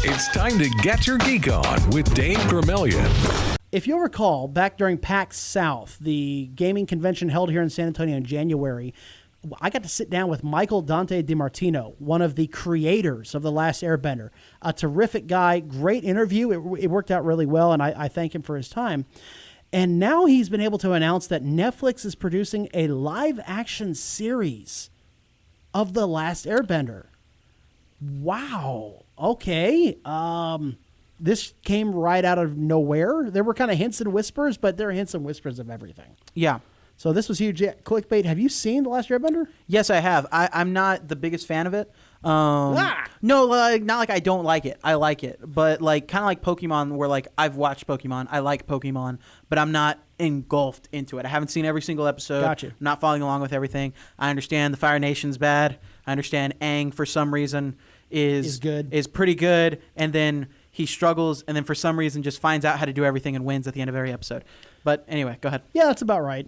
It's time to get your geek on with Dave Gramillion. If you'll recall, back during PAX South, the gaming convention held here in San Antonio in January, I got to sit down with Michael Dante DiMartino, one of the creators of The Last Airbender. A terrific guy, great interview. It worked out really well, and I thank him for his time. And now he's been able to announce that Netflix is producing a live-action series of The Last Airbender. Wow. Okay. This came right out of nowhere. There were kind of hints and whispers, but there are hints and whispers of everything. Yeah. So this was huge clickbait. Have you seen The Last Airbender? Yes, I have. I'm not the biggest fan of it. No, not like I don't like it. I like it. But like kind of like Pokemon, where like I've watched Pokemon. I like Pokemon, but I'm not engulfed into it. I haven't seen every single episode. Gotcha. I'm not following along with everything. I understand the Fire Nation's bad. I understand Aang for some reason is pretty good, and then he struggles, and then for some reason just finds out how to do everything and wins at the end of every episode. But anyway, go ahead. Yeah, that's about right.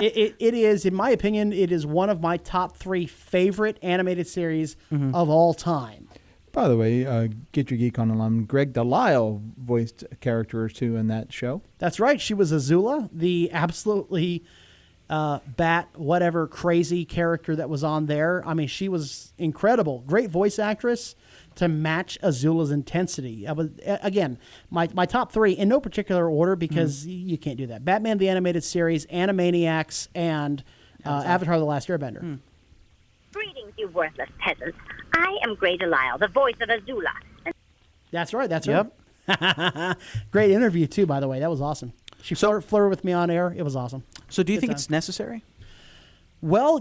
It is, in my opinion, it is one of my top 3 favorite animated series of all time. By the way, Get Your Geek On alum Greg Delisle voiced a character or two in that show. That's right. She was Azula, the absolutely whatever crazy character that was on there. I mean, she was incredible. Great voice actress to match Azula's intensity. Again, my top 3 in no particular order because you can't do that. Batman the Animated Series, Animaniacs, and Avatar the Last Airbender. Greetings, you worthless peasants. I am Grey Delisle, the voice of Azula. That's right. That's right. Great interview, too, by the way. That was awesome. She flirted with me on air. It was awesome. So do you think it's necessary? Well,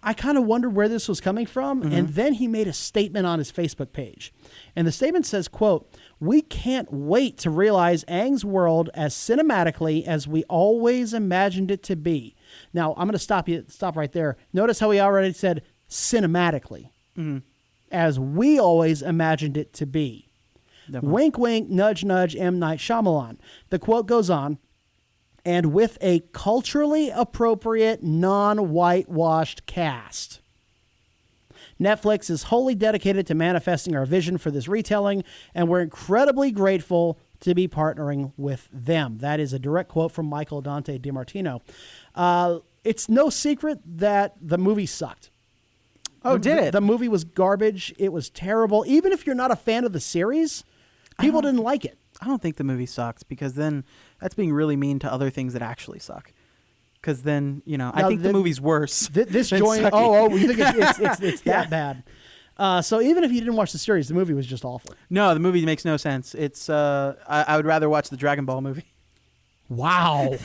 I kind of wondered where this was coming from, and then he made a statement on his Facebook page. And the statement says, quote, "We can't wait to realize Aang's world as cinematically as we always imagined it to be." Now, I'm going to stop right there. Notice how he already said cinematically, as we always imagined it to be. Definitely. Wink, wink, nudge, nudge, M. Night Shyamalan. The quote goes on, "And with a culturally appropriate, non-whitewashed cast. Netflix is wholly dedicated to manifesting our vision for this retelling, and we're incredibly grateful to be partnering with them." That is a direct quote from Michael Dante DiMartino. It's no secret that the movie sucked. Oh, did it? The movie was garbage. It was terrible. Even if you're not a fan of the series, people didn't like it. I don't think the movie sucked, because then that's being really mean to other things that actually suck. Because then, I think the movie's worse. This joint. Oh, you think it's that bad? So even if you didn't watch the series, the movie was just awful. No, the movie makes no sense. It's I would rather watch the Dragon Ball movie. Wow,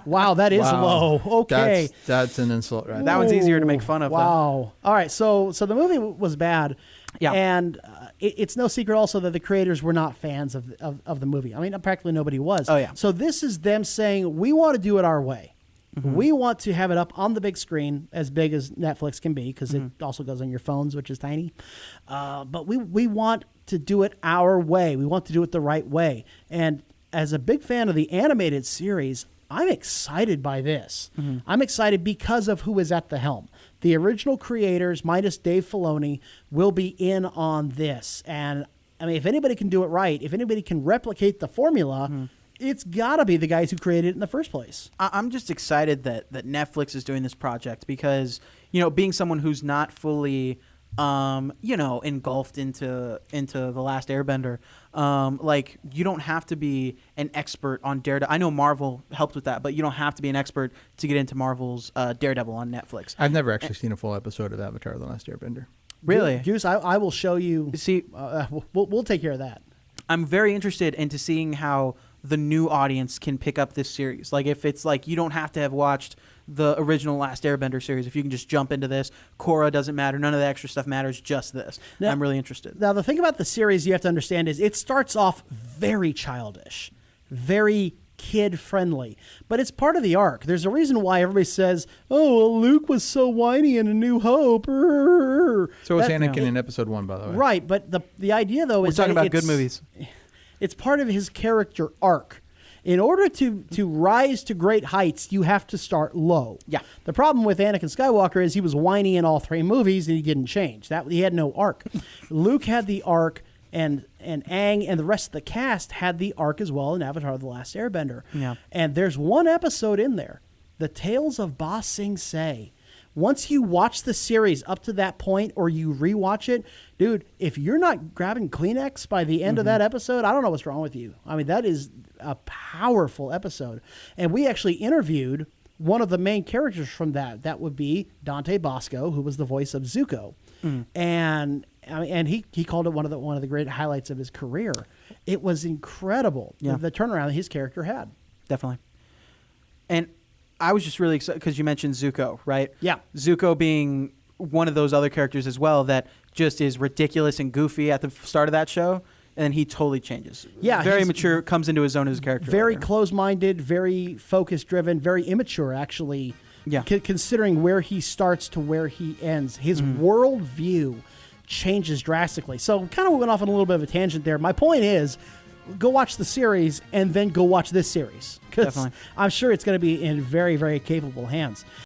wow, that is low. Okay, that's an insult, right? That one's easier to make fun of. Wow. All right, so the movie was bad. Yeah, and it's no secret also that the creators were not fans of the movie. I mean, practically nobody was. Oh yeah. So this is them saying, we want to do it our way. We want to have it up on the big screen, as big as Netflix can be, because it also goes on your phones, which is tiny. But we want to do it our way. We want to do it the right way. And as a big fan of the animated series, I'm excited by this. I'm excited because of who is at the helm. The original creators, minus Dave Filoni, will be in on this. And, I mean, if anybody can do it right, if anybody can replicate the formula, it's got to be the guys who created it in the first place. I'm just excited that Netflix is doing this project because, being someone who's not fully, engulfed into The Last Airbender, you don't have to be an expert on Daredevil. I know Marvel helped with that, but you don't have to be an expert to get into Marvel's Daredevil on Netflix. I've never actually seen a full episode of Avatar: The Last Airbender. Really? Goose, I will show you. See, we'll take care of that. I'm very interested into seeing how the new audience can pick up this series. Like, if it's like you don't have to have watched the original Last Airbender series, if you can just jump into this, Korra doesn't matter, none of the extra stuff matters, just this. Now, I'm really interested. Now, the thing about the series you have to understand is it starts off very childish, very kid-friendly, but it's part of the arc. There's a reason why everybody says, "Oh, well, Luke was so whiny in A New Hope." So was Anakin in episode 1, by the way. Right, but the idea, though, is we're talking about good movies. It's part of his character arc. In order to rise to great heights, you have to start low. Yeah. The problem with Anakin Skywalker is he was whiny in all 3 movies and he didn't change. He had no arc. Luke had the arc and Aang and the rest of the cast had the arc as well in Avatar: The Last Airbender. Yeah. And there's one episode in there, The Tales of Ba Sing Se. Once you watch the series up to that point or you rewatch it, dude, if you're not grabbing Kleenex by the end of that episode, I don't know what's wrong with you. I mean, that is a powerful episode. And we actually interviewed one of the main characters from that. That would be Dante Bosco, who was the voice of Zuko. And I mean, and he called it one of the great highlights of his career. It was incredible, the turnaround that his character had. Definitely. And I was just really excited because you mentioned Zuko, right? Yeah. Zuko being one of those other characters as well that just is ridiculous and goofy at the start of that show, and then he totally changes. Yeah, very he's mature, comes into his own as a character. Very later. close-minded, very focus-driven, very immature, actually. Yeah. Considering where he starts to where he ends, his worldview changes drastically. So, kind of went off on a little bit of a tangent there. My point is, go watch the series and then go watch this series because Definitely. I'm sure it's going to be in very, very capable hands.